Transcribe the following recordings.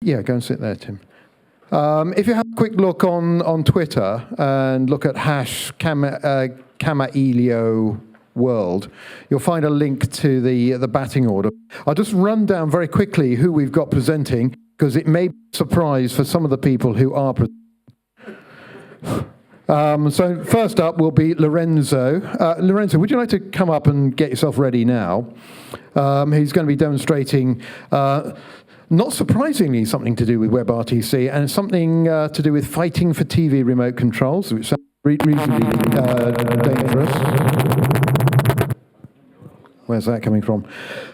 Yeah, go and sit there, Tim. If you have a quick look on Twitter and look at #Kamailio World, you'll find a link to the batting order. I'll just run down very quickly who we've got presenting, because it may be a surprise for some of the people who are presenting. So first up will be Lorenzo. Lorenzo, would you like to come up and get yourself ready now? He's going to be demonstrating, not surprisingly, something to do with WebRTC and something to do with fighting for TV remote controls, which sounds reasonably dangerous. Where's that coming from?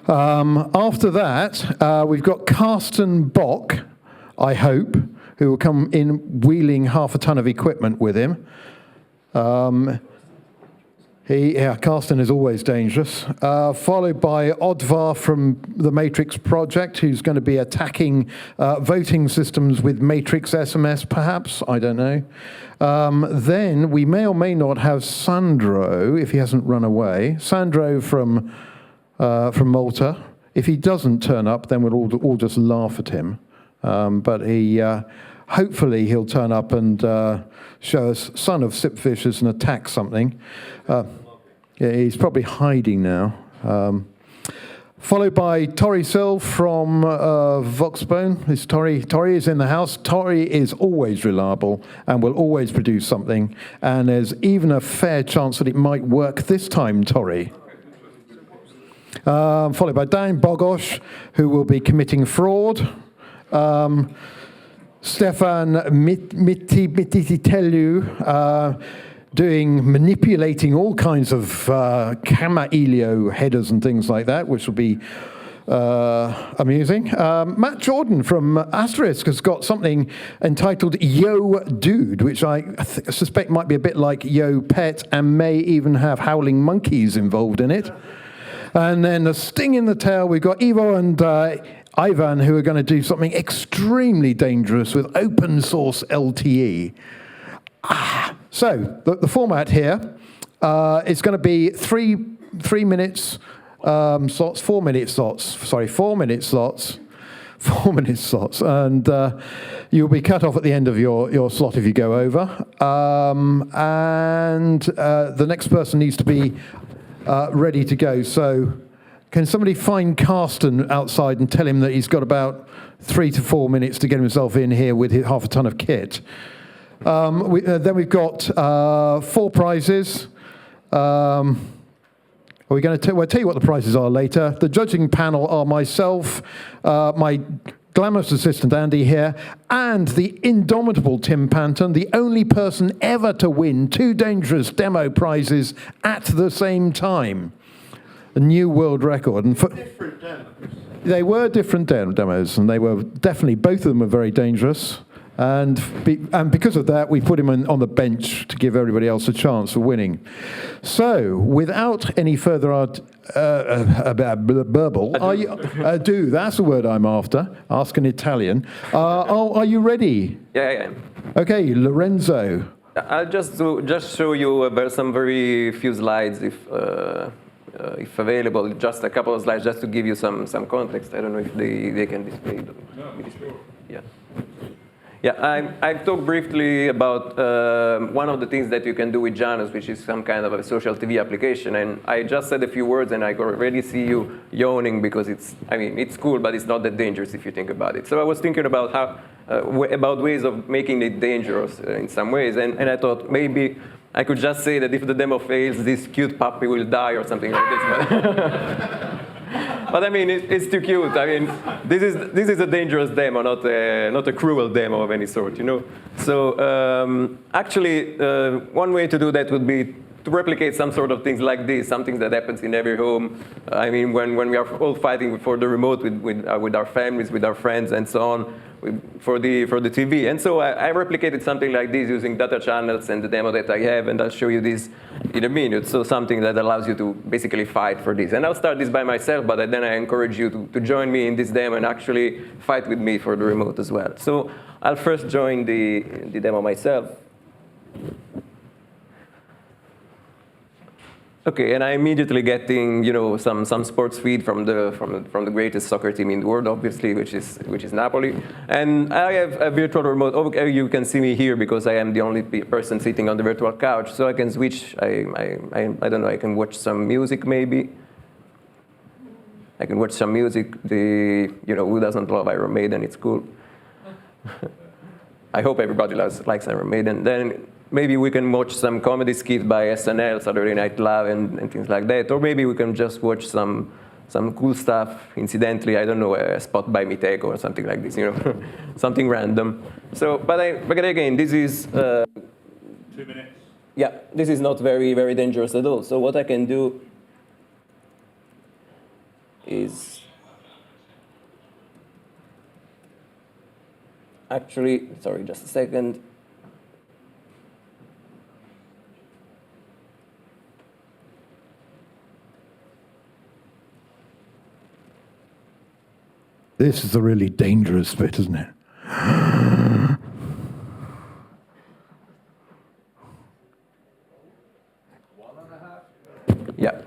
After that, we've got Carsten Bock, I hope, who will come in wheeling half a ton of equipment with him. Carsten is always dangerous. Followed by Odvar from the Matrix project, who's going to be attacking voting systems with Matrix SMS, perhaps. I don't know. Then we may or may not have Sandro, if he hasn't run away. Sandro from Malta. If he doesn't turn up, then we'll all just laugh at him. But hopefully he'll turn up and show us son of Sipfishers and attack something. Yeah, he's probably hiding now. Followed by Tori Sil from Voxbone. Tori is in the house. Tori is always reliable and will always produce something. And there's even a fair chance that it might work this time, Tori. Followed by Dan Bogosh, who will be committing fraud. Stefan Mititelu, manipulating all kinds of Kamailio headers and things like that, which will be amusing. Matt Jordan from Asterisk has got something entitled Yo Dude, which I suspect might be a bit like Yo Pet and may even have howling monkeys involved in it. And then a sting in the tail, we've got Ivo and Ivan, who are going to do something extremely dangerous with open source LTE. So the format here is going to be 3 minutes slots, 4 minute slots. Sorry, 4 minute slots. 4 minute slots, and you'll be cut off at the end of your slot if you go over. And the next person needs to be ready to go. So can somebody find Carsten outside and tell him that he's got about 3 to 4 minutes to get himself in here with half a ton of kit? Then we've got 4 prizes. We'll tell you what the prizes are later. The judging panel are myself, my glamorous assistant Andy here, and the indomitable Tim Panton, the only person ever to win 2 dangerous demo prizes at the same time. A new world record. And different demos. They were different demos, and they were definitely, both of them were very dangerous. And because of that, we put him on the bench to give everybody else a chance of winning. So, without any further burble, that's the word I'm after. Ask in Italian. Are you ready? Yeah, I am. Okay, Lorenzo. I'll just show you some very few slides, if available, just a couple of slides, just to give you some context. I don't know if they can display them. Yeah. Yeah, I've talked briefly about one of the things that you can do with Janus, which is some kind of a social TV application. And I just said a few words, and I already see you yawning because it's cool, but it's not that dangerous if you think about it. So I was thinking about about ways of making it dangerous in some ways, and I thought maybe I could just say that if the demo fails, this cute puppy will die or something like this. But I mean, it's too cute. I mean, this is a dangerous demo, not a cruel demo of any sort, you know. So actually, one way to do that would be to replicate some sort of things like this, something that happens in every home. I mean, when we are all fighting for the remote with our families, with our friends, and so on, for the TV. And so I replicated something like this using data channels and the demo that I have, and I'll show you this in a minute. So something that allows you to basically fight for this. And I'll start this by myself, but then I encourage you to join me in this demo and actually fight with me for the remote as well. So I'll first join the demo myself. Okay, and I'm immediately getting, some sports feed from the greatest soccer team in the world, obviously, which is Napoli. And I have a virtual remote. Okay, you can see me here because I am the only person sitting on the virtual couch, so I can switch. I don't know. I can watch some music maybe. I can watch some music. Who doesn't love Iron Maiden? It's cool. I hope everybody likes Iron Maiden. Then maybe we can watch some comedy skits by SNL, Saturday Night Live, and things like that. Or maybe we can just watch some cool stuff. Incidentally, I don't know, a spot by Mitego or something like this, something random. So, but again, this is 2 minutes. Yeah, this is not very, very dangerous at all. So what I can do is actually, sorry, just a second. This is the really dangerous bit, isn't it? Yeah.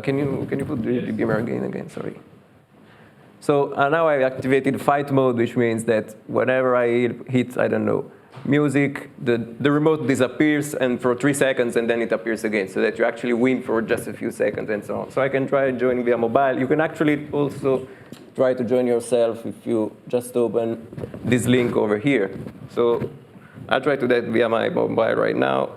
Can you put the beamer again? Sorry. So now I activated fight mode, which means that whenever I hit, I don't know, music, the remote disappears and for 3 seconds, and then it appears again, so that you actually win for just a few seconds and so on. So I can try joining via mobile. You can actually also try to join yourself if you just open this link over here. So I'll try to do that via my mobile right now.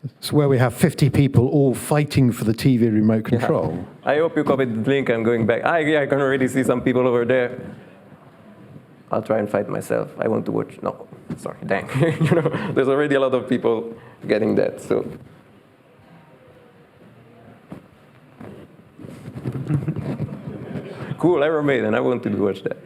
It's where we have 50 people all fighting for the TV remote control. Yeah. I hope you copied the link. I'm going back. I can already see some people over there. I'll try and fight myself. I want to watch. No, sorry, dang. There's already a lot of people getting that. So. Cool, Iron Maiden. I wanted to watch that.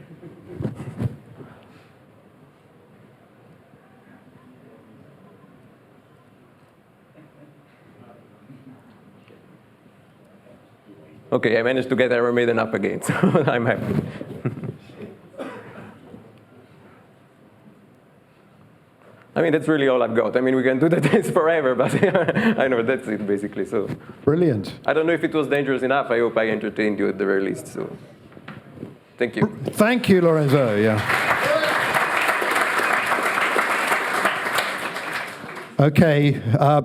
Okay, I managed to get Iron Maiden up again, so I'm happy. I mean, that's really all I've got. I mean, we can do that forever, but I know that's it, basically. So brilliant. I don't know if it was dangerous enough. I hope I entertained you at the very least. So thank you. Thank you, Lorenzo. Yeah. Okay,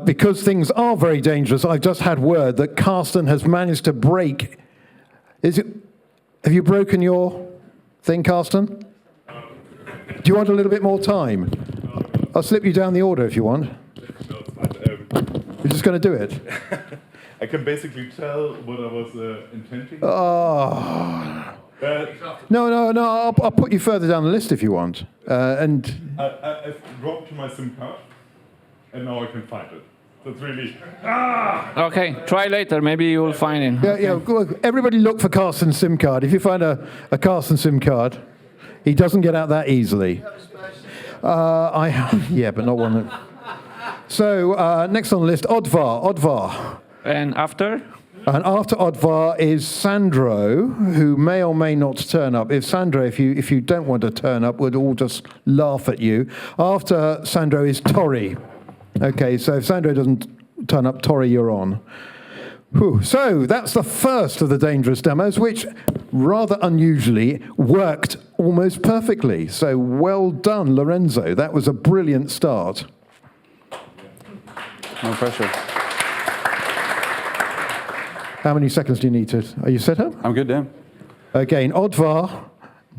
because things are very dangerous, I've just had word that Carsten has managed to break. Have you broken your thing, Carsten? Do you want a little bit more time? I'll slip you down the order if you want. No, it's fine. You're just going to do it? I can basically tell what I was intending. Oh. No, I'll put you further down the list if you want. I've dropped my SIM card, and now I can find it. So it's really... Okay, try later. Maybe you will find it. Yeah. Everybody look for Carsten's SIM card. If you find a Carsten SIM card, he doesn't get out that easily. Yeah, but not one. So next on the list, Odvar. And after? And after Odvar is Sandro, who may or may not turn up. If Sandro, if you don't want to turn up, we'd all just laugh at you. After Sandro is Tori. Okay, so if Sandro doesn't turn up, Tori, you're on. Whew. So that's the first of the dangerous demos, which rather unusually worked almost perfectly. So well done, Lorenzo. That was a brilliant start. No pressure. How many seconds do you need to... Are you set up? I'm good, yeah. Again, Odvar,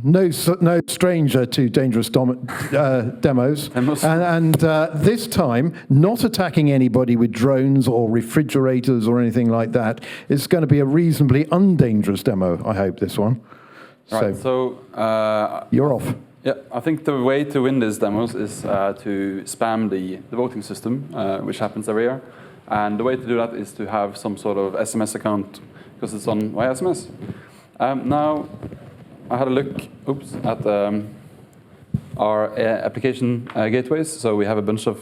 no stranger to dangerous demos. And this time, not attacking anybody with drones or refrigerators or anything like that. It's going to be a reasonably undangerous demo, I hope, this one. Right, so you're off. Yeah, I think the way to win these demos is to spam the voting system, which happens every year. And the way to do that is to have some sort of SMS account, because it's on via SMS. Now, I had a look at our application gateways. So we have a bunch of,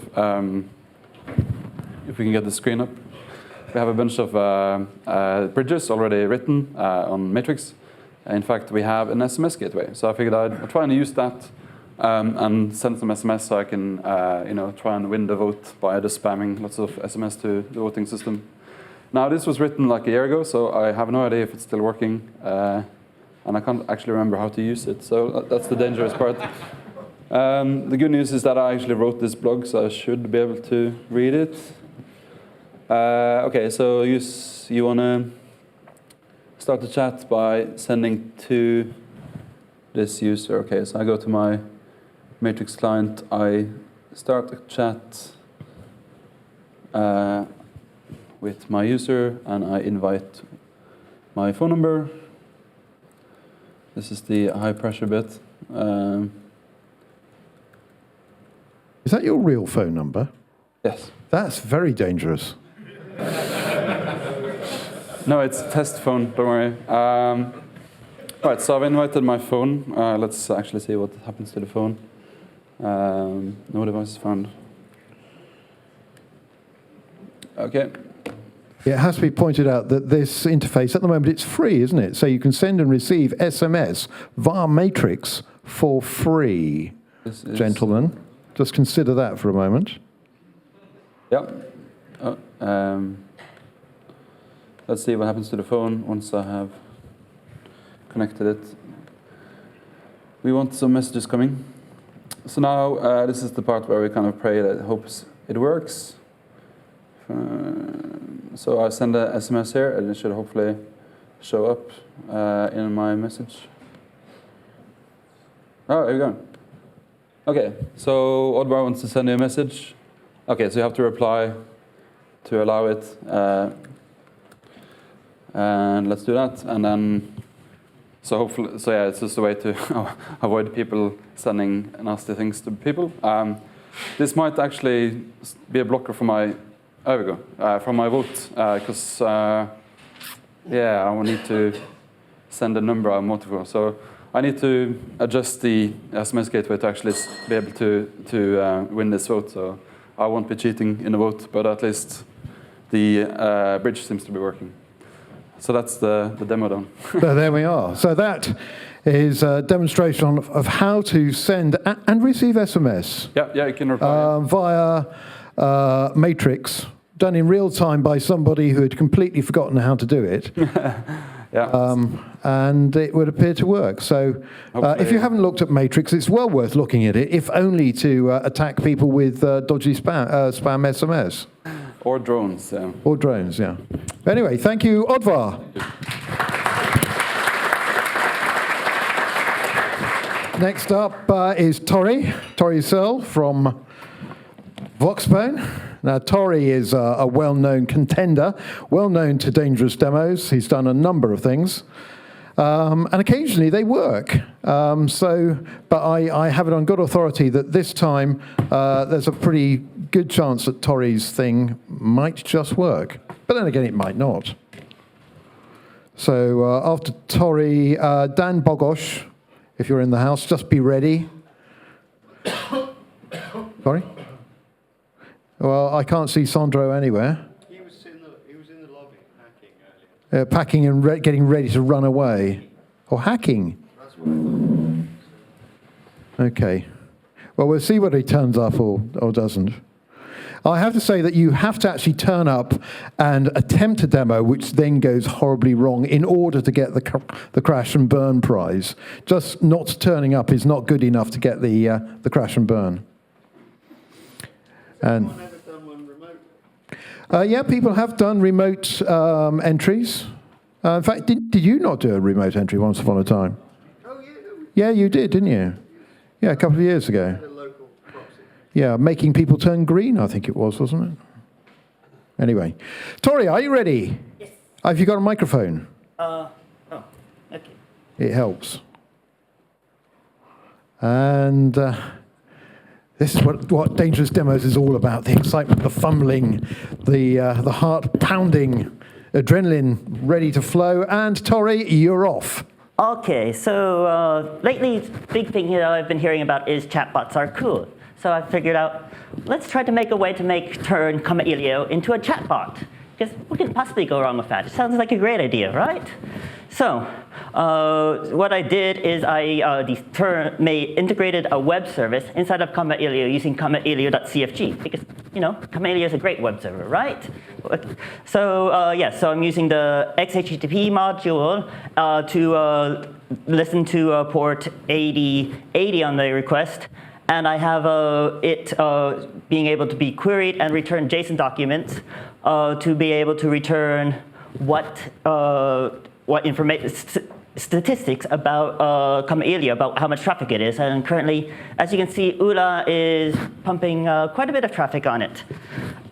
if we can get the screen up, we have a bunch of bridges already written on Matrix. In fact, we have an SMS gateway. So I figured I'd try and use that and send some SMS so I can try and win the vote by just spamming lots of SMS to the voting system. Now this was written like a year ago, so I have no idea if it's still working, and I can't actually remember how to use it, so that's the dangerous part. The good news is that I actually wrote this blog, so I should be able to read it. Okay, so you want to start the chat by sending to this user. Okay, so I go to my Matrix client, I start a chat with my user, and I invite my phone number. This is the high pressure bit. Is that your real phone number? Yes. That's very dangerous. No, it's a test phone, don't worry. All right, so I've invited my phone. Let's actually see what happens to the phone. No device is found. Okay. It has to be pointed out that this interface, at the moment, it's free, isn't it? So you can send and receive SMS via Matrix for free, gentlemen. Just consider that for a moment. Yeah. Let's see what happens to the phone once I have connected it. We want some messages coming. So now this is the part where we kind of pray that it hopes it works. So I send a SMS here, and it should hopefully show up in my message. Oh, here we go. Okay, so Oddvar wants to send you a message. Okay, so you have to reply to allow it. And let's do that. And then, so hopefully, so yeah, it's just a way to avoid people sending nasty things to people. This might actually be a blocker for my, there we go, for my vote, because yeah, I will need to send a number I'm voting for. So I need to adjust the SMS gateway to actually be able to win this vote. So I won't be cheating in the vote, but at least the bridge seems to be working. So that's the demo done. So there we are. So that is a demonstration of how to send and receive SMS. Yeah, you can reply. Via Matrix, done in real time by somebody who had completely forgotten how to do it. Yeah. And it would appear to work. So if you haven't looked at Matrix, it's well worth looking at it, if only to attack people with dodgy spam SMS. Or drones. Yeah. Or drones, yeah. Anyway, thank you, Oddvar. Next up is Tori Searle from Voxbone. Now, Tori is a well-known contender, well-known to dangerous demos. He's done a number of things. And occasionally they work. But I have it on good authority that this time there's a pretty good chance that Tori's thing might just work. But then again, it might not. So after Tori, Dan Bogosh, if you're in the house, just be ready. Sorry? Well, I can't see Sandro anywhere. He was in the lobby hacking earlier. Packing and getting ready to run away. Or hacking. That's what Okay. Well, we'll see whether he turns up or doesn't. I have to say that you have to actually turn up and attempt a demo, which then goes horribly wrong in order to get the crash and burn prize. Just not turning up is not good enough to get the crash and burn. And Anyone ever done one remote? yeah, people have done remote entries. In fact, did you not do a remote entry once upon a time? Oh yeah, no, we Yeah, you did, didn't you? Yeah, a couple of years ago. had a local proxy. Yeah, making people turn green, I think it was, wasn't it? Anyway. Tori, are you ready? Yes. Have you got a microphone? Oh, okay. It helps. And this is what Dangerous Demos is all about, the excitement, the fumbling, the heart pounding, adrenaline ready to flow. And Tori, you're off. Okay, so lately, big thing here I've been hearing about is chatbots are cool. So I figured out, let's try to make a way to turn Kamailio into a chatbot. Because what can possibly go wrong with that? It sounds like a great idea, right? So What I did is I integrated a web service inside of Kamailio using kamailio.cfg because, Kamailio is a great web server, right? So so I'm using the XHTTP module to listen to port 8080 on the request. And I have it being able to be queried and return JSON documents to be able to return what information, statistics about Kamailio, about how much traffic it is. And currently, as you can see, Ula is pumping quite a bit of traffic on it.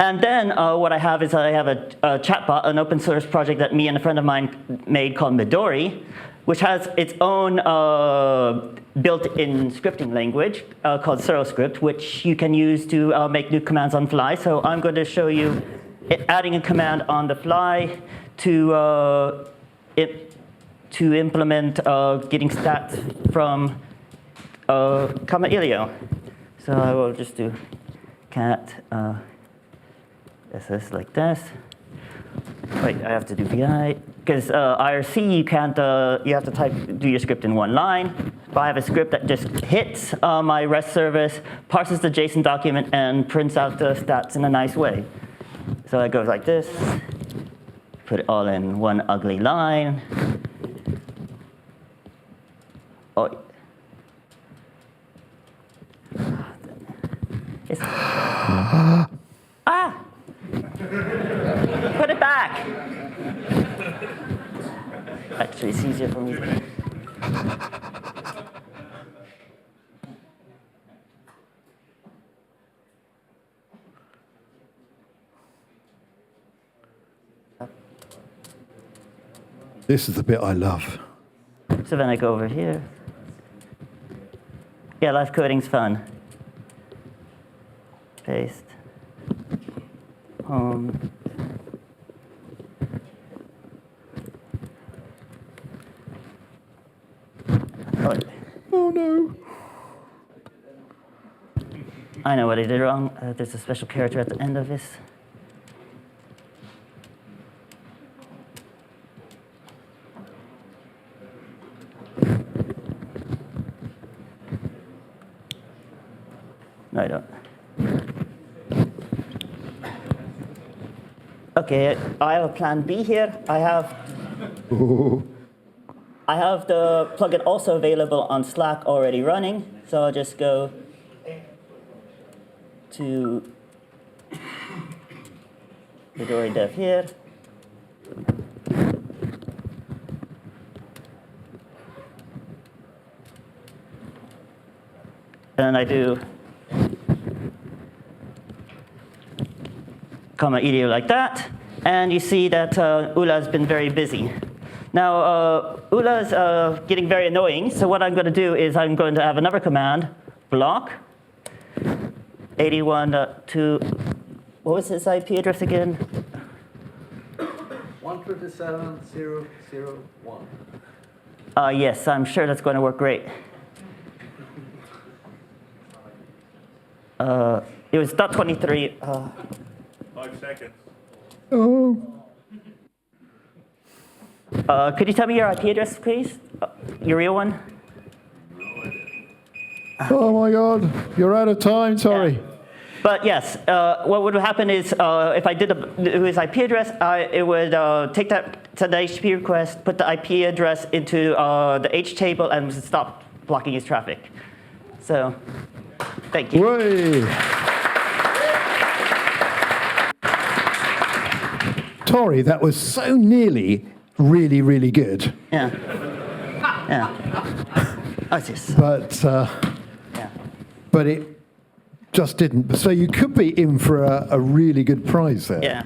And then what I have is I have a chatbot, an open source project that me and a friend of mine made called Midori, which has its own built-in scripting language called SuroScript, which you can use to make new commands on the fly. So I'm going to show you adding a command on the fly to implement getting stats from Kamailio. So I will just do cat ss like this. Wait, I have to do vi. Because IRC, you can't. You have to do your script in one line. But I have a script that just hits my REST service, parses the JSON document, and prints out the stats in a nice way. So it goes like this. Put it all in one ugly line. Oh. Ah! Put it back. Actually, it's easier for me. This is the bit I love. So then I go over here. Yeah, live coding's fun. Paste. Home. Oh no. I know what I did wrong. There's a special character at the end of this. No, I don't. Okay, I have a plan B here. I have the plugin also available on Slack already running, so I'll just go to Midori dev here. And I do Kamailio like that, and you see that Ula has been very busy. Now, Ula is getting very annoying, so what I'm going to do is I'm going to have another command, block, 81.2, what was his IP address again? 127.0.0.1. Yes, I'm sure that's going to work great. It was .23. 5 seconds. Oh. Could you tell me your IP address, please? Your real one? Oh my God, you're out of time, sorry. Yeah. But yes, what would happen is if I did his IP address, it would take that, send the HTTP request, put the IP address into the H table, and stop blocking his traffic. So, thank you. Way. Tori, that was so nearly really, really good. Yeah. Yeah. Oh, just. But Yeah. but it just didn't. So you could be in for a really good prize there. Yeah.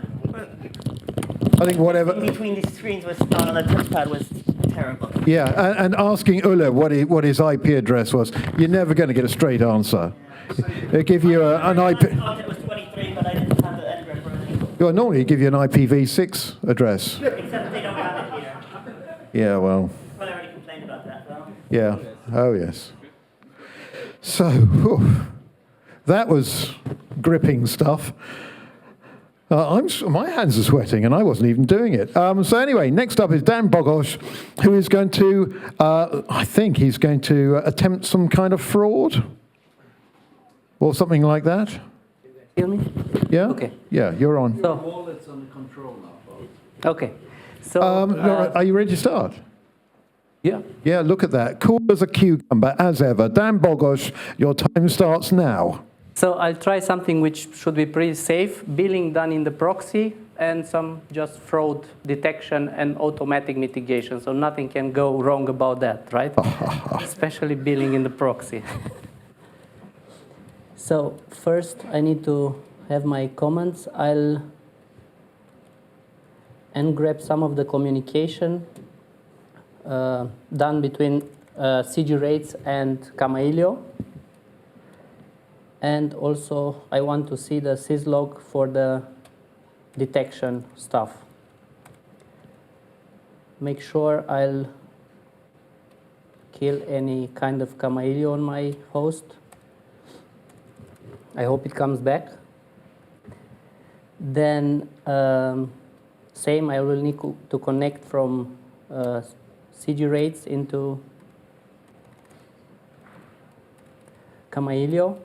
I think whatever. In between these screens was on the touchpad was terrible. Yeah, and asking Ulla what his IP address was, you're never going to get a straight answer. They give you an IP. I thought it was 23, but I didn't have the address running. Well, normally you give you an IPv6 address. Except they don't have it here. Yeah, well. But I already complained about that, though. Yeah. Oh, yes. So, whew, that was gripping stuff. My hands are sweating, and I wasn't even doing it. So anyway, next up is Dan Bogosh, who is going to, I think he's going to attempt some kind of fraud or something like that. Hear me? Yeah? Okay. Yeah, you're on. So, Wallet's under control now. okay. So, Are you ready to start? yeah. Yeah, look at that. Cool as a cucumber, as ever. Dan Bogosh, your time starts now. So I'll try something which should be pretty safe, billing done in the proxy, and some just fraud detection and automatic mitigation. So nothing can go wrong about that, right? Especially billing in the proxy. So first I need to have my comments. I'll grab some of the communication done between CG rates and Kamailio. And also, I want to see the syslog for the detection stuff. Make sure I'll kill any kind of Kamailio on my host. I hope it comes back. Then, same, I will need to connect from CG rates into Kamailio.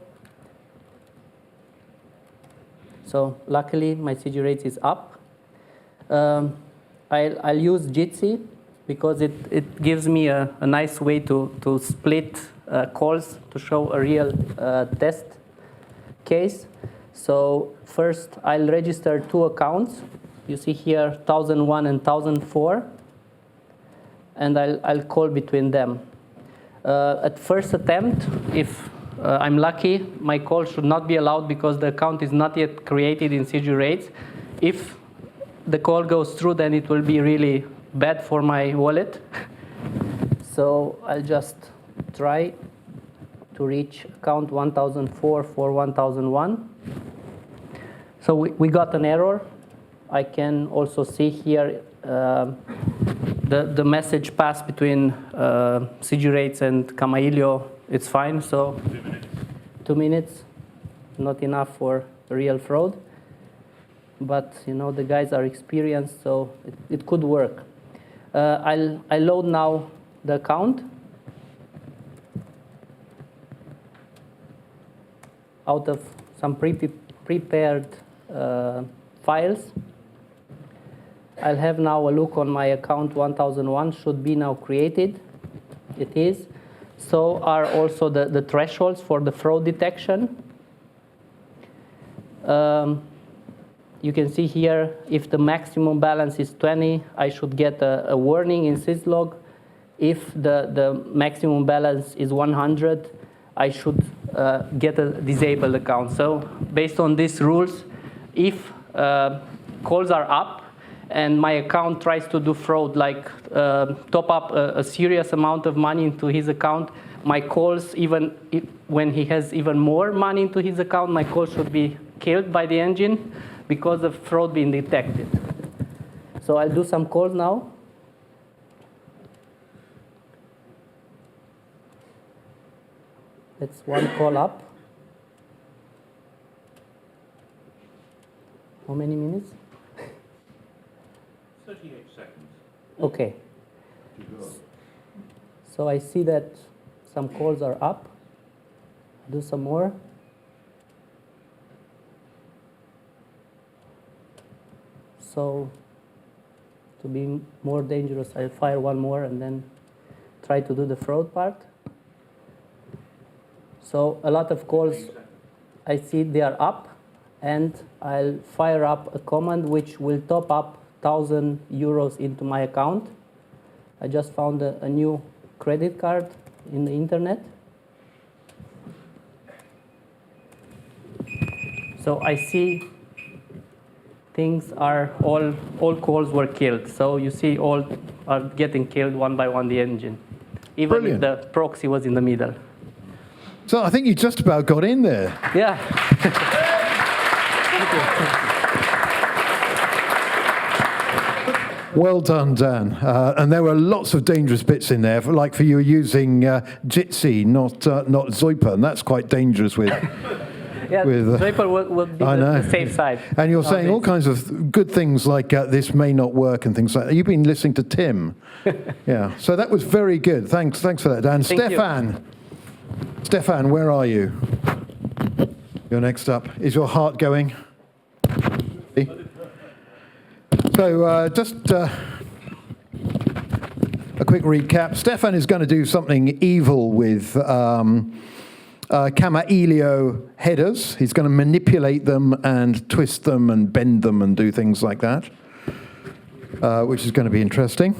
So luckily, my CG rate is up. I'll use Jitsi because it gives me a nice way to split calls to show a real test case. So first, I'll register 2 accounts. You see here 1001 and 1004. And I'll call between them. At first attempt, if I'm lucky, my call should not be allowed because the account is not yet created in CG rates. If the call goes through, then it will be really bad for my wallet. So I'll just try to reach account 1004 for 1001. So we got an error. I can also see here the message passed between CG rates and Kamailio. It's fine, so 2 minutes, not enough for real fraud. But you know the guys are experienced, so it could work. I'll load now the account out of some prepared files. I'll have now a look on my account 1001, should be now created. It is. So are also the thresholds for the fraud detection. You can see here, if the maximum balance is 20, I should get a warning in syslog. If the maximum balance is 100, I should get a disabled account. So based on these rules, if calls are up, and my account tries to do fraud, like top up a serious amount of money into his account, my calls, even when he has even more money into his account, my calls should be killed by the engine because of fraud being detected. So I'll do some calls now. That's one call up. How many minutes? 38 seconds. Okay. So I see that some calls are up. Do some more. So to be more dangerous, I'll fire one more and then try to do the fraud part. So a lot of calls, I see they are up, and I'll fire up a command which will top up 1,000 euros into my account. I just found a new credit card in the internet. So I see things are all calls were killed. So you see all are getting killed one by one, the engine. Even Brilliant. if the proxy was in the middle. So I think you just about got in there. Yeah. Well done, Dan. And there were lots of dangerous bits in there, like for you using Jitsi, not Zoipa, and that's quite dangerous with Yeah, with, Draper will be I know. the safe side. And you're saying all this. kinds of good things like this may not work and things like that. You've been listening to Tim. Yeah, so that was very good. Thanks for that, Dan. Thank you. Stefan, where are you? You're next up. Is your heart going? So just a quick recap. Stefan is going to do something evil with Kamailio headers. He's going to manipulate them and twist them and bend them and do things like that, which is going to be interesting.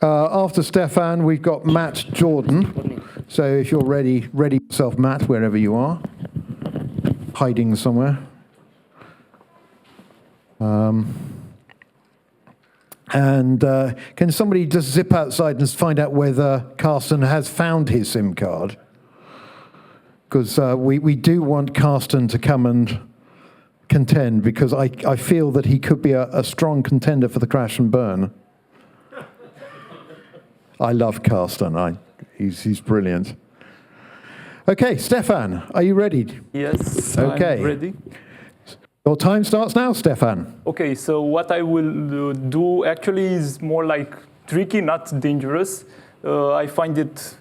After Stefan, we've got Matt Jordan. So if you're ready yourself, Matt, wherever you are, hiding somewhere. And can somebody just zip outside and find out whether Carsten has found his SIM card? Because we do want Carsten to come and contend, because I feel that he could be a strong contender for the crash and burn. I love Carsten. He's brilliant. Okay, Stefan, are you ready? Yes, Okay. I'm ready. Your time starts now, Stefan. Okay, so what I will do actually is more like tricky, not dangerous. I find it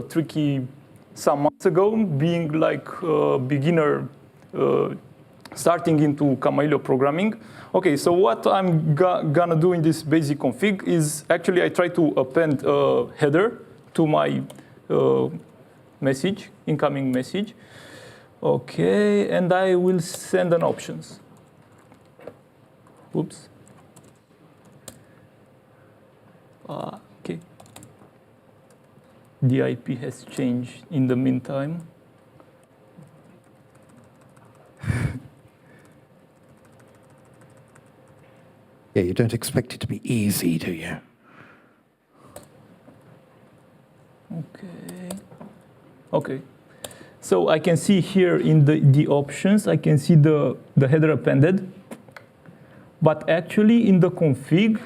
tricky some months ago, being like a beginner starting into Kamailio programming. Okay, so what I'm gonna do in this basic config is actually I try to append a header to my message, incoming message. Okay, and I will send an options. Oops. Okay. The IP has changed in the meantime. Yeah, you don't expect it to be easy, do you? Okay. Okay. So I can see here in the options, I can see the header appended. But actually in the config,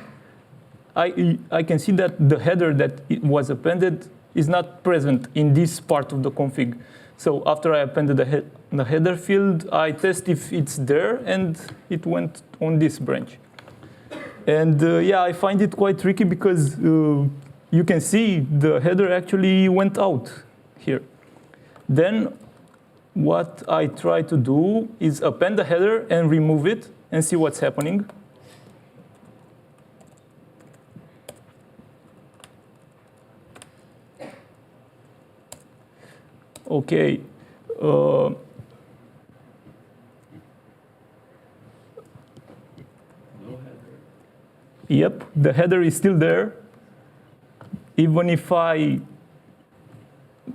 I can see that the header that it was appended is not present in this part of the config. So after I appended the header field, I test if it's there, and it went on this branch. And yeah, I find it quite tricky because you can see the header actually went out here. Then what I try to do is append the header and remove it and see what's happening. Okay. Yep, the header is still there. Even if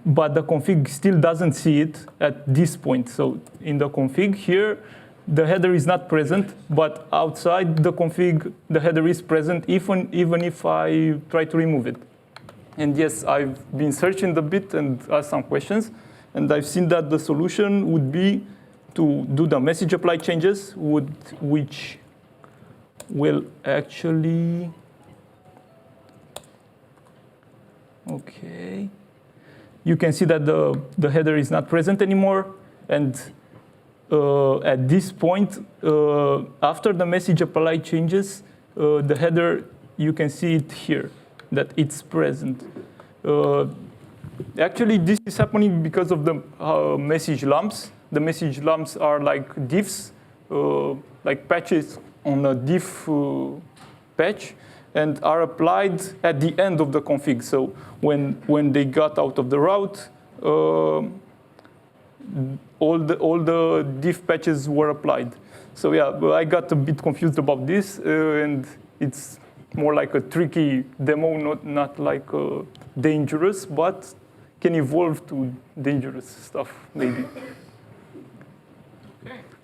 but the config still doesn't see it at this point. So in the config here, the header is not present, but outside the config, the header is present, even if I try to remove it. And yes, I've been searching a bit and asked some questions, and I've seen that the solution would be to do the message apply changes, which will actually, okay. You can see that the header is not present anymore, and at this point, after the message apply changes, the header, you can see it here, that it's present. Actually, this is happening because of the message lumps. The message lumps are like diffs, like patches on a diff patch, and are applied at the end of the config. So when they got out of the route, all the diff patches were applied. So yeah, I got a bit confused about this, and it's more like a tricky demo, not like dangerous, but can evolve to dangerous stuff, maybe.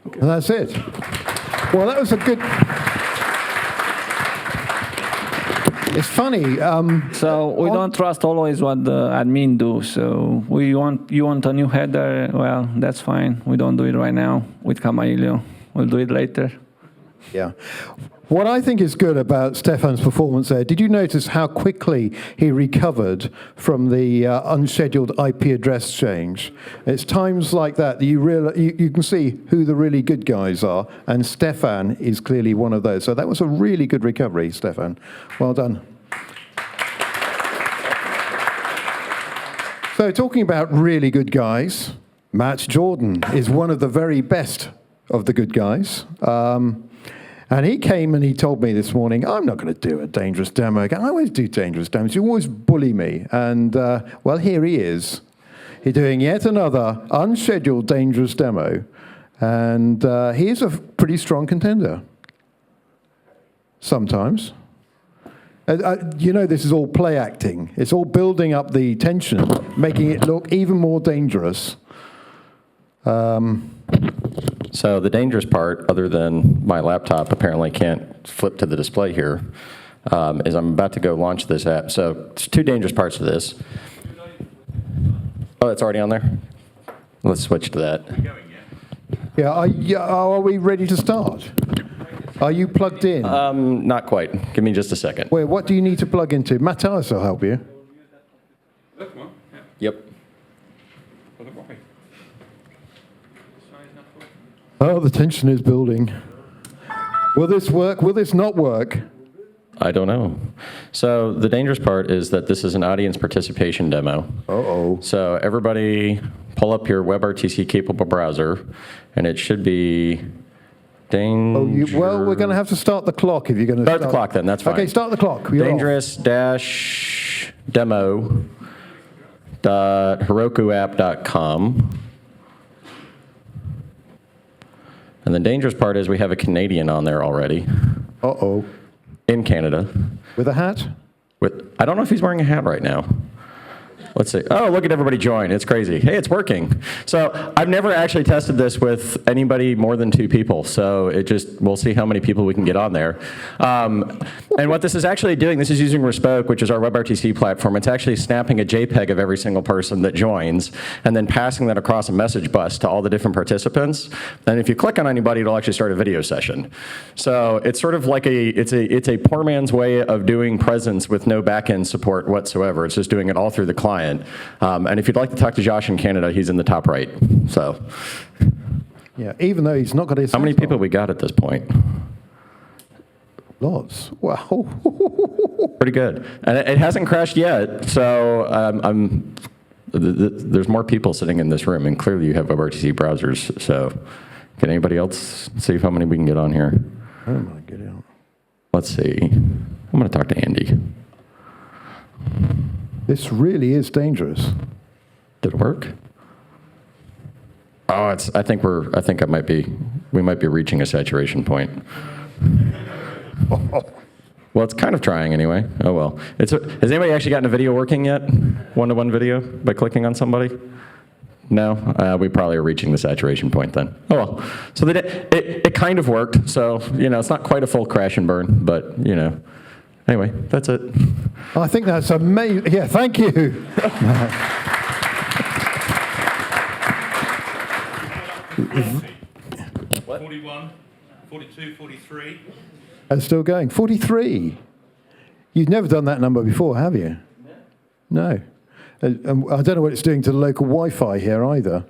Okay. And that's it. Well, that was a good... It's funny. So we don't trust always what the admin do. So you want a new header? Well, that's fine. We don't do it right now with Kamailio. We'll do it later. Yeah. What I think is good about Stefan's performance there, did you notice how quickly he recovered from the unscheduled IP address change? It's times like that you can see who the really good guys are, and Stefan is clearly one of those. So that was a really good recovery, Stefan. Well done. So talking about really good guys, Matt Jordan is one of the very best of the good guys. And he came and he told me this morning, I'm not going to do a dangerous demo again. I always do dangerous demos. You always bully me. And, well, here he is. He's doing yet another unscheduled dangerous demo. And he is a pretty strong contender. Sometimes. You know, this is all play acting. It's all building up the tension, making it look even more dangerous. So the dangerous part, other than my laptop apparently can't flip to the display here, is I'm about to go launch this app. So there's two dangerous parts to this. Oh, it's already on there? Let's switch to that. Yeah, are we ready to start? Are you plugged in? Not quite. Give me just a second. Wait, what do you need to plug into? Matthias will help you. Yep. Oh, the tension is building. Will this work? Will this not work? I don't know. So the dangerous part is that this is an audience participation demo. Uh-oh. So everybody pull up your WebRTC capable browser, and it should be danger. Well, we're going to have to start the clock if you're going to start the clock then, that's fine. Okay, start the clock. Dangerous-demo.herokuapp.com. And the dangerous part is we have a Canadian on there already. Uh-oh. In Canada. With a hat? I don't know if he's wearing a hat right now. Let's see. Oh, look at everybody join. It's crazy. Hey, it's working. So I've never actually tested this with anybody more than 2 people. So we'll see how many people we can get on there. And what this is actually doing, this is using Respoke, which is our WebRTC platform. It's actually snapping a JPEG of every single person that joins and then passing that across a message bus to all the different participants. And if you click on anybody, it'll actually start a video session. So it's sort of like it's a poor man's way of doing presence with no back-end support whatsoever. It's just doing it all through the client. And if you'd like to talk to Josh in Canada, he's in the top right. So, yeah, even though he's not got his. How many people we got at this point? Lots. Wow. Pretty good. And it hasn't crashed yet. So there's more people sitting in this room, and clearly you have WebRTC browsers. So can anybody else see how many we can get on here? How am I get out? Let's see. I'm going to talk to Andy. This really is dangerous. Did it work? Oh, I think we might be reaching a saturation point. Well, it's kind of trying anyway. Oh well. Has anybody actually gotten a video working yet? One-to-one video by clicking on somebody? No? We probably are reaching the saturation point then. Oh well. So it kind of worked. So, it's not quite a full crash and burn, but, anyway, that's it. I think that's amazing. Yeah, thank you. 41, 42, 43. And still going. 43. You've never done that number before, have you? No. I don't know what it's doing to the local Wi-Fi here either.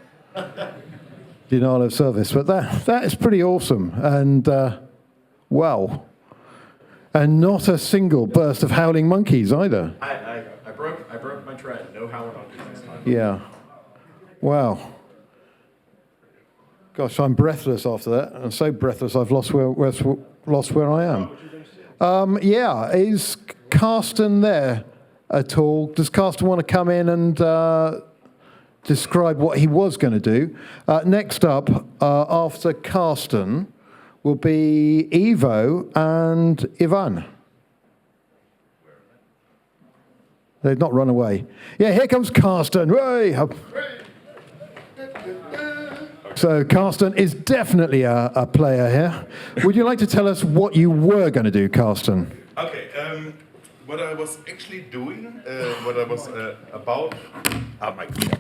Denial of service. But that is pretty awesome. And, wow. And not a single burst of howling monkeys either. I broke my tread. No howling monkeys this time. Yeah. Wow. Gosh, I'm breathless after that. I'm so breathless I've lost where I am. Yeah, is Carsten there at all? Does Carsten want to come in and describe what he was going to do? Next up, after Carsten, will be Ivo and Ivan. They've not run away. Yeah, here comes Carsten. Hey! So Carsten is definitely a player here. Would you like to tell us what you were going to do, Carsten? Okay, what I was actually doing, what I was about... Oh my God.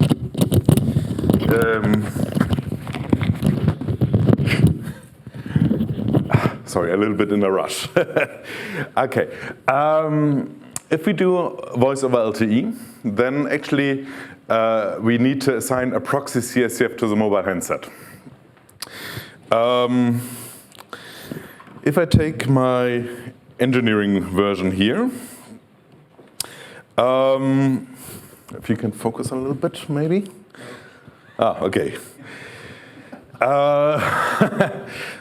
Sorry, a little bit in a rush. Okay. If we do voice over LTE, then actually we need to assign a proxy CSCF to the mobile handset. If I take my engineering version here, if you can focus a little bit, maybe. Okay.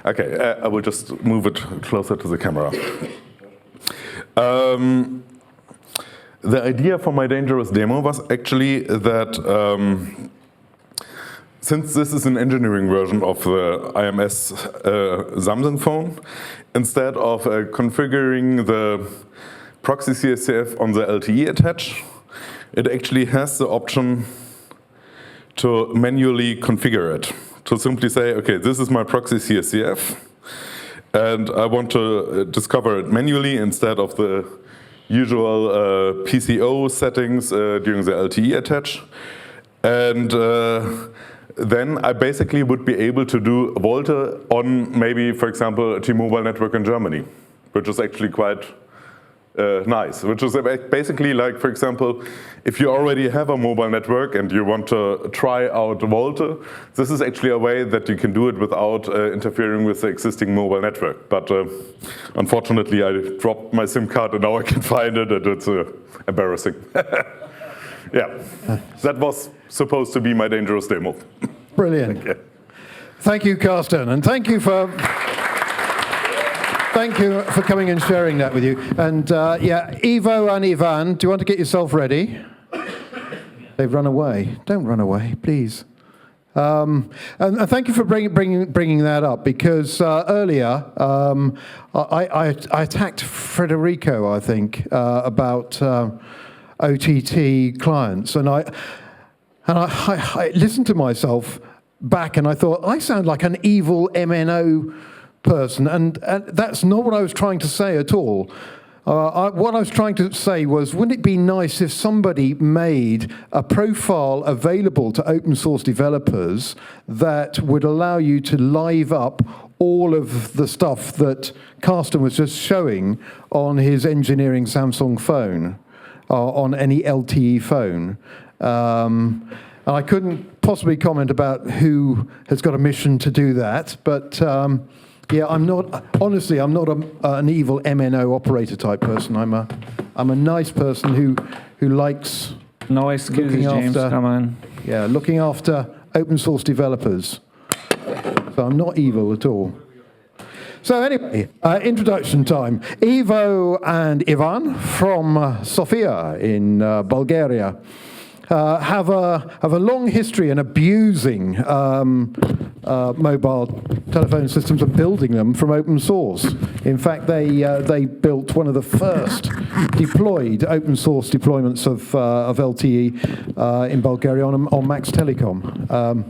Okay, I will just move it closer to the camera. The idea for my dangerous demo was actually that since this is an engineering version of the IMS Samsung phone, instead of configuring the proxy CSCF on the LTE attach, it actually has the option to manually configure it. To simply say, okay, this is my proxy CSCF, and I want to discover it manually instead of the usual PCO settings during the LTE attach. And then I basically would be able to do Volte on maybe, for example, a T-Mobile network in Germany, which is actually quite nice, which is basically like, for example, if you already have a mobile network and you want to try out Volte, this is actually a way that you can do it without interfering with the existing mobile network. But unfortunately, I dropped my SIM card and now I can find it, and it's embarrassing. Yeah, that was supposed to be my dangerous demo. Brilliant. Okay. Thank you, Carsten, and thank you for coming and sharing that with you. And yeah, Ivo and Ivan, do you want to get yourself ready? They've run away. Don't run away, please. And thank you for bringing that up, because earlier I attacked Federico, I think, about OTT clients, and I listened to myself back, and I thought I sound like an evil MNO person, and that's not what I was trying to say at all. What I was trying to say was, wouldn't it be nice if somebody made a profile available to open source developers that would allow you to live up all of the stuff that Carsten was just showing on his engineering Samsung phone, on any LTE phone. And I couldn't possibly comment about who has got a mission to do that, but yeah, I'm not an evil MNO operator type person. I'm a nice person who likes No excuses, James. Come on. Yeah, looking after open source developers. So I'm not evil at all. So anyway, introduction time. Ivo and Ivan from Sofia in Bulgaria have a long history in abusing mobile telephone systems and building them from open source. In fact, they built one of the first deployed open source deployments of LTE in Bulgaria on Max Telecom.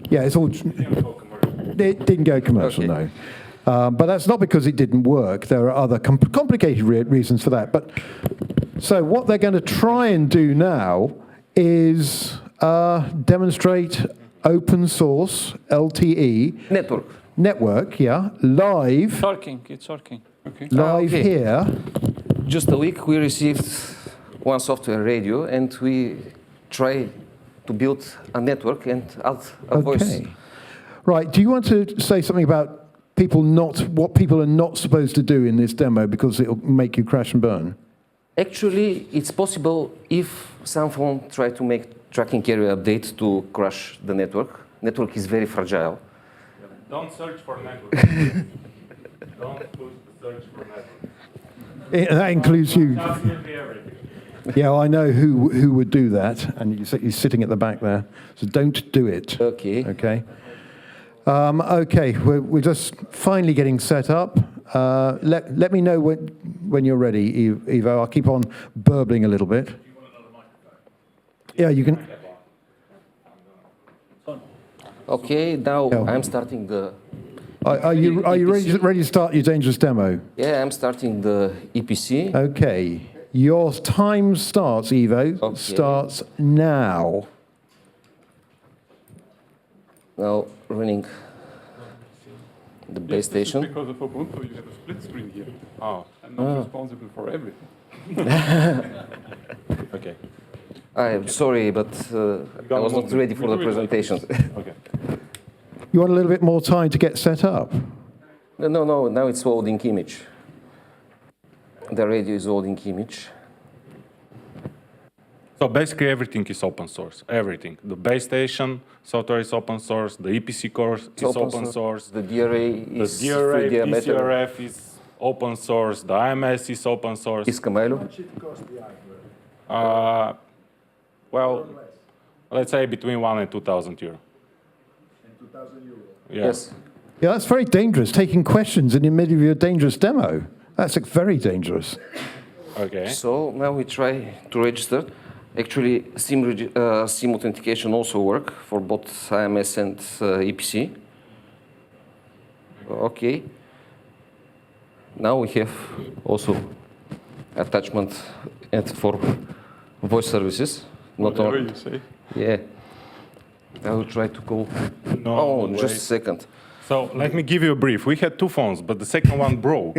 Yeah, it's all. It didn't go commercial, okay. No. But that's not because it didn't work. There are other complicated reasons for that. But so what they're going to try and do now is demonstrate open source LTE network, yeah, live. It's working. Okay. Live okay. here. Just a week we received one software radio, and we try to build a network and add a voice. Right. Do you want to say something about what people are not supposed to do in this demo, because it'll make you crash and burn? Actually, it's possible if some phone try to make tracking area update to crash the network. Network is very fragile. Don't search for network. Don't push the search for network. That includes you. Yeah, I know who would do that, and he's sitting at the back there. So don't do it. Okay. Okay. Okay, we're just finally getting set up. Let me know when you're ready, Ivo. I'll keep on burbling a little bit. Yeah, you can. Okay, now I'm starting the. Are you ready to start your dangerous demo? Yeah, I'm starting the EPC. Okay, your time starts, Ivo. Okay. Starts now. Now running the base station. Because of Ubuntu, you have a split screen here. Oh, I'm not responsible for everything. Okay. I'm sorry, but I was not ready for the presentation. Okay. You want a little bit more time to get set up? No, now it's loading image. The radio is loading image. So basically everything is open source, everything. The base station software is open source, the EPC core is open source. The DRA is the DRA, free diameter. PCRF is open source, the IMS is open source. Is Kamailio? Well, let's say between 1 and 2,000 euro. And 2,000 euro. Yes. Yeah, that's very dangerous, taking questions in the middle of your dangerous demo. That's very dangerous. Okay. So now we try to register. Actually, SIM authentication also work for both IMS and EPC. Okay. Now we have also attachment and for voice services. Not Whatever only. you say. Yeah. I will try to go. No, just a second. So let me give you a brief. We had 2 phones, but the second one broke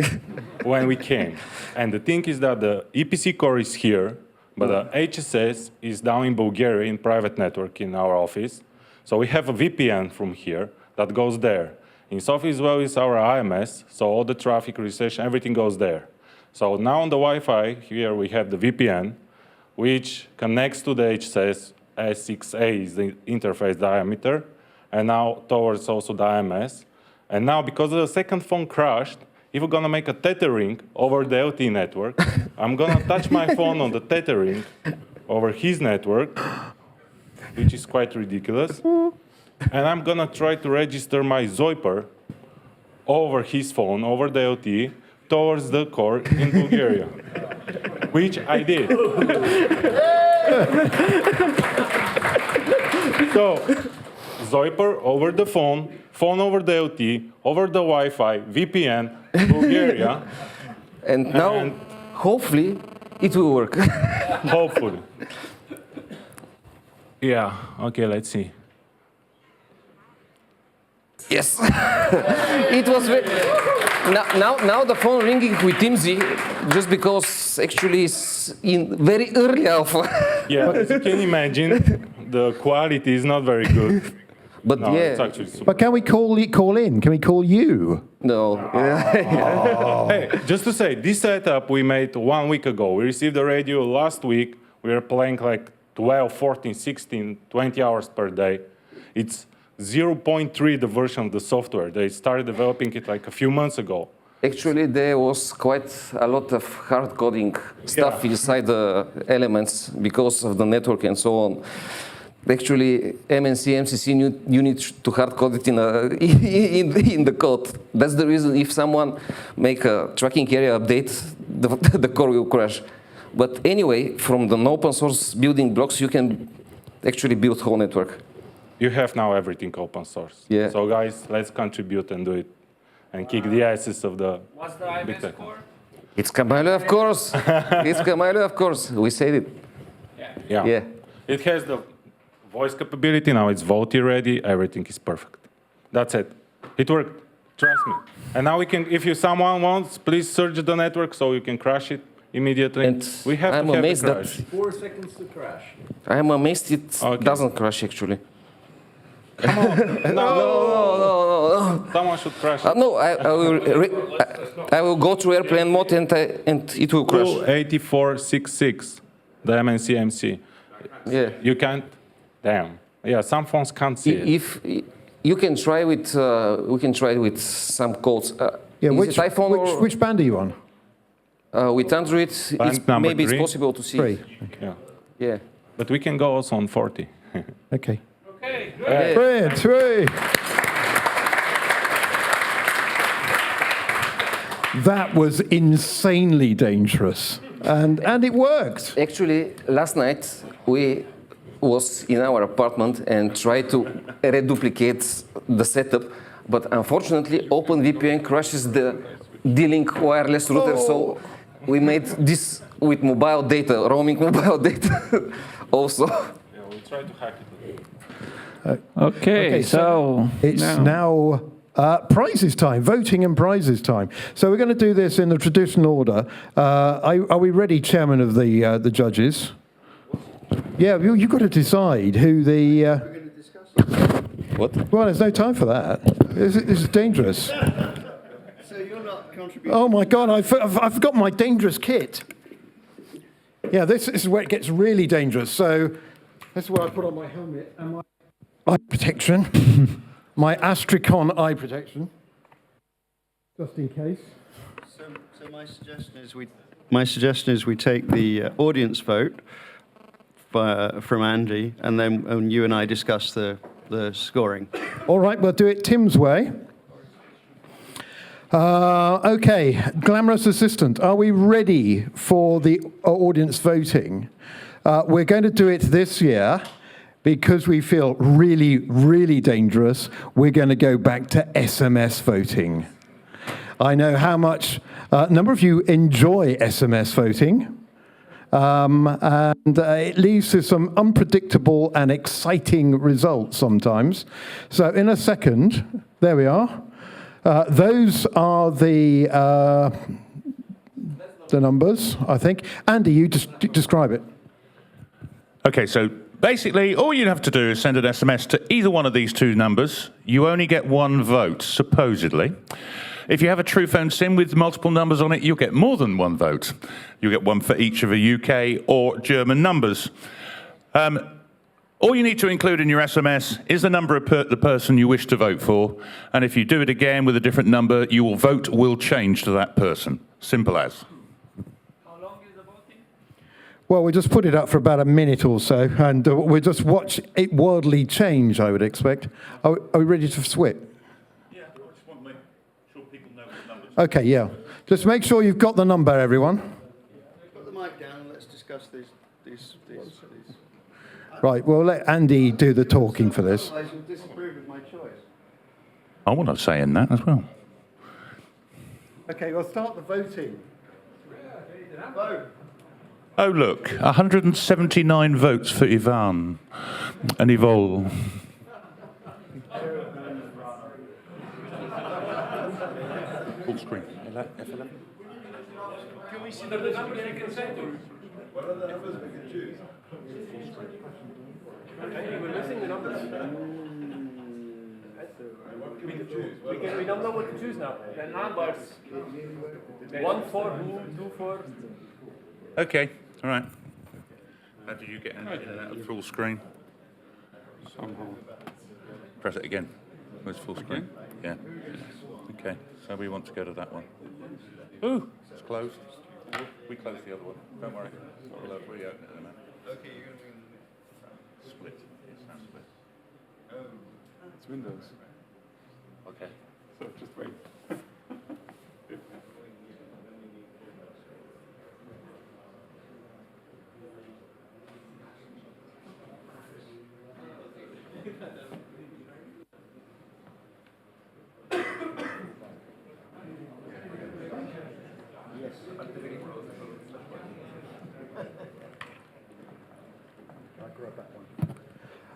when we came. And the thing is that the EPC core is here, but the HSS is down in Bulgaria in private network in our office. So we have a VPN from here that goes there. In Sofia as well is our IMS, so all the traffic, registration, everything goes there. So now on the Wi-Fi, here we have the VPN, which connects to the HSS. S6A is the interface diameter, and now towards also the IMS. And now, because the second phone crashed, if we're going to make a tethering over the LTE network, I'm going to touch my phone on the tethering over his network, which is quite ridiculous. And I'm going to try to register my Zoiper over his phone, over the LTE, towards the core in Bulgaria, which I did. So, Zoiper over the phone, phone over the LTE, over the Wi-Fi, VPN, Bulgaria. And now, hopefully, it will work. Hopefully. Yeah, okay, let's see. Yes. It was very... Now the phone ringing with TeamZ, just because actually it's in very early alpha. Yeah, as you can imagine, the quality is not very good. But no, yeah. It's actually super. But can we call in? Can we call you? No. Hey, just to say, this setup we made 1 week ago. We received the radio last week. We were playing like 12, 14, 16, 20 hours per day. It's 0.3 the version of the software. They started developing it like a few months ago. Actually, there was quite a lot of hard coding stuff inside the elements because of the network and so on. Actually, MNC, MCC, you need to hard code it in the code. That's the reason if someone make a tracking area update, the core will crash. But anyway, from the open source building blocks, you can actually build whole network. You have now everything open source. Yeah. So guys, let's contribute and do it, and kick the asses of the What's the IMS core? It's Kamailio, of course. It's Kamailio, of course. We said it. Yeah. Yeah. It has the voice capability. Now it's VoTI ready. Everything is perfect. That's it. It worked. Trust me. And now we can, if someone wants, please search the network so you can crash it immediately. And we have I'm to have amazed a crash. 4 seconds to crash. I'm amazed it doesn't crash actually. Come on. No. Someone should crash. No, I will go to airplane mode and it will crash. 8466, the MNC-MC. Yeah. You can't. Damn. Yeah, some phones can't see it. If you can try with, we can try with some codes. Yeah, is it iPhone which band are you on? with Android, maybe it's 3. possible to see. 3. Yeah. Yeah. But we can go also on 40. Okay. Okay, good. Yeah. Brilliant. 3. That was insanely dangerous, and it worked. Actually, last night we was in our apartment and tried to reduplicate the setup, but unfortunately OpenVPN crashes the D-Link wireless router, so we made this with mobile data, roaming mobile data also. Yeah, we try to hack it. Okay, so it's now Prizes time, voting and prizes time. So we're going to do this in the traditional order. Are we ready, Chairman of the judges? Yeah, you've got to decide who the... We're going to discuss it. What? Well, there's no time for that. This is dangerous. So you're not contributing. Oh my God, I've forgotten my dangerous kit. Yeah, this is where it gets really dangerous. So this is where I put on my helmet and my eye protection, my Astricon eye protection, just in case. So my suggestion is we take the audience vote from Andy, and then you and I discuss the scoring. All right, we'll do it Tim's way. Okay, glamorous assistant, are we ready for the audience voting? We're going to do it this year because we feel really, really dangerous. We're going to go back to SMS voting. I know how much a number of you enjoy SMS voting. And it leads to some unpredictable and exciting results sometimes. So in a second, there we are. Those are the numbers, I think. Andy, you just describe it. Okay, so basically all you have to do is send an SMS to either one of these two numbers. You only get one vote, supposedly. If you have a true phone SIM with multiple numbers on it, you'll get more than one vote. You'll get one for each of the UK or German numbers. All you need to include in your SMS is the number of the person you wish to vote for. And if you do it again with a different number, your vote will change to that person. Simple as. How long is the voting? Well, we just put it up for about a minute or so, and we'll just watch it wildly change, I would expect. Are we ready to switch? Yeah, I just want to make sure people know the numbers. Okay, yeah. Just make sure you've got the number, everyone. Put the mic down and let's discuss these. Right, we'll let Andy do the talking for this. Otherwise you'll disapprove of my choice. I want to say in that as well. Okay, we'll start the voting. Vote. Oh, look, 179 votes for Ivan and Yvonne. Full screen. F11. Can we see the numbers you can send to? What are the numbers we can choose? We're missing the numbers. We don't know what to choose now. The numbers. 1, 4, 2, 4. Okay, all right. How did you get in and out of full screen? Somehow. Press it again. Where's full screen? Yeah. Okay, so we want to go to that one. Ooh, it's closed. We closed the other one. Don't worry. We'll reopen it in a minute. Okay, you're going to be Split. Yes, now split. It's Windows. Okay. So just wait.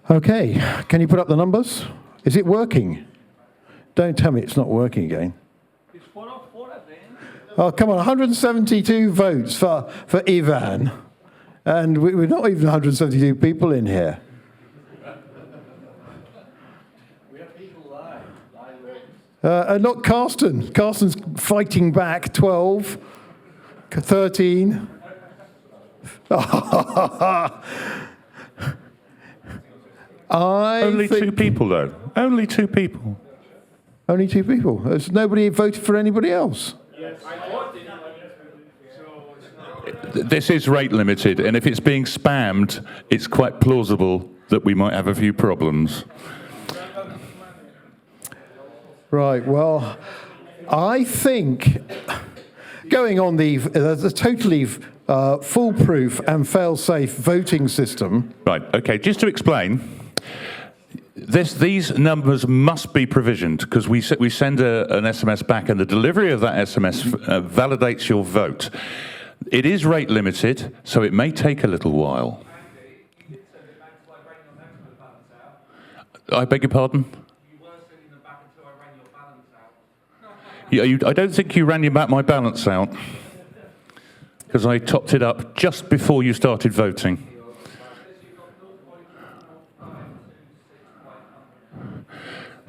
Okay, can you put up the numbers? Is it working? Don't tell me it's not working again. It's 404 at the end. Oh, come on, 172 votes for Ivan. And we're not even 172 people in here. We have people live. And not Carsten. Carsten's fighting back, 12, 13. Only two people, though. Only two people. Only two people. Has nobody voted for anybody else? Yes. This is rate limited, and if it's being spammed, it's quite plausible that we might have a few problems. Right, well, I think going on the totally foolproof and fail-safe voting system. Right, okay, just to explain, these numbers must be provisioned because we send an SMS back and the delivery of that SMS validates your vote. It is rate limited, so it may take a little while. I beg your pardon? You were sending them back until I ran your balance I don't think you ran my balance out, because I topped it up just before you started voting.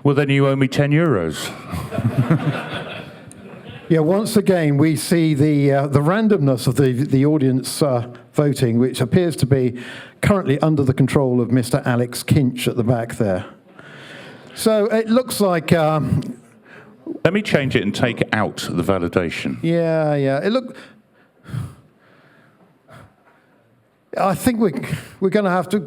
Well, then you owe me €10. Yeah, once again, we see the randomness of the audience voting, which appears to be currently under the control of Mr. Alex Kinch at the back there. So it looks like... Let me change it and take out the validation. Yeah. I think we're going to have to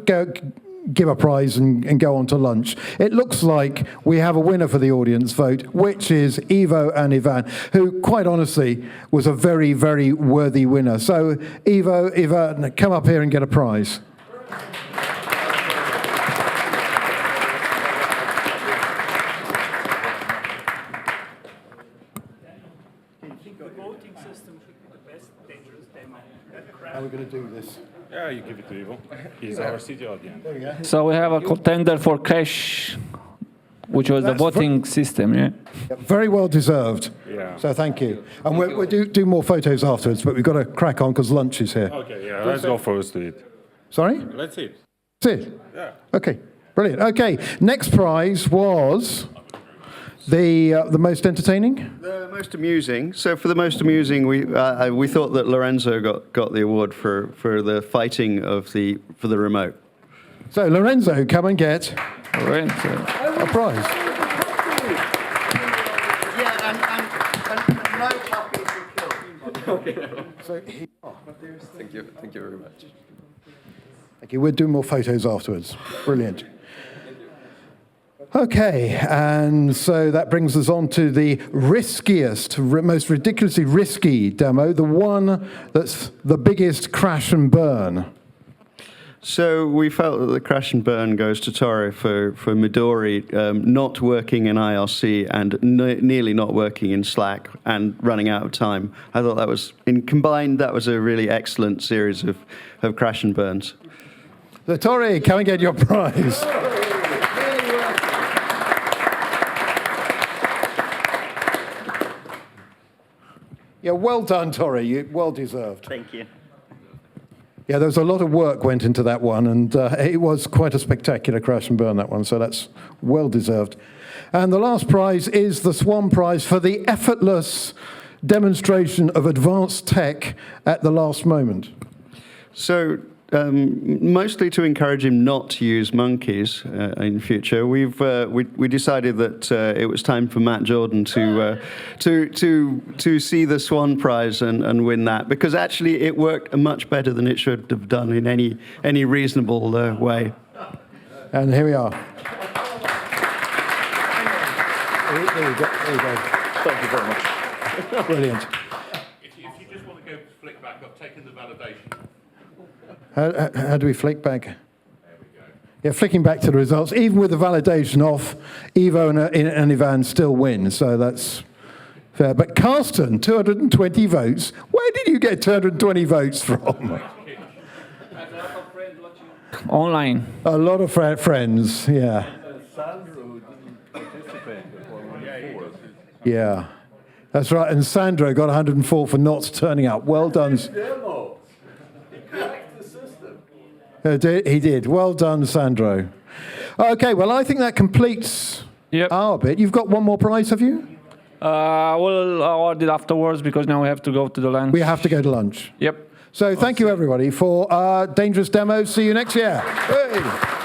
give a prize and go on to lunch. It looks like we have a winner for the audience vote, which is Ivo and Ivan, who, quite honestly, was a very, very worthy winner. So, Ivan, come up here and get a prize. How are we going to do this? Yeah, you give it to Ivo. He's our city audience. There we go. So we have a contender for cash, which was the voting system, yeah? Very well deserved. Yeah. So thank you. And we'll do more photos afterwards, but we've got to crack on because lunch is here. Okay, yeah, let's go first to it. Sorry? Let's eat. That's it? Yeah. Okay, brilliant. Okay, next prize was the most entertaining? The most amusing. So for the most amusing, we thought that Lorenzo got the award for the fighting for the remote. So Lorenzo, come and get Lorenzo. a prize. Yeah, and no puppies were killed. So Thank you very much. thank you. We'll do more photos afterwards. Brilliant. Okay, and so that brings us on to the riskiest, most ridiculously risky demo, the one that's the biggest crash and burn. So we felt that the crash and burn goes to Torre for Midori not working in IRC and nearly not working in Slack and running out of time. I thought that was, combined, that was a really excellent series of crash and burns. So Torre, come and get your prize. Yeah, well done, Torre. Well deserved. Thank you. Yeah, there was a lot of work went into that one, and it was quite a spectacular crash and burn, that one, so that's well deserved. And the last prize is the Swan Prize for the effortless demonstration of advanced tech at the last moment. So mostly to encourage him not to use monkeys in future, we decided that it was time for Matt Jordan to see the Swan Prize and win that, because actually it worked much better than it should have done in any reasonable way. And here we are. There you go. Thank you very much. Brilliant. If you just want to go flick back, I've taken the validation. How do we flick back? There we go. Yeah, flicking back to the results. Even with the validation off, Ivo and Ivan still win, so that's fair. But Carsten, 220 votes. Where did you get 220 votes from? Online. A lot of friends, yeah. Yeah, that's right. And Sandro got 104 for not turning up. Well done. He did. Well done, Sandro. Okay, well, I think that completes our bit. You've got one more prize, have you? We'll award it afterwards because now we have to go to the lunch. We have to go to lunch. Yep. So thank you, everybody, for Dangerous Demos. See you next year. Hey.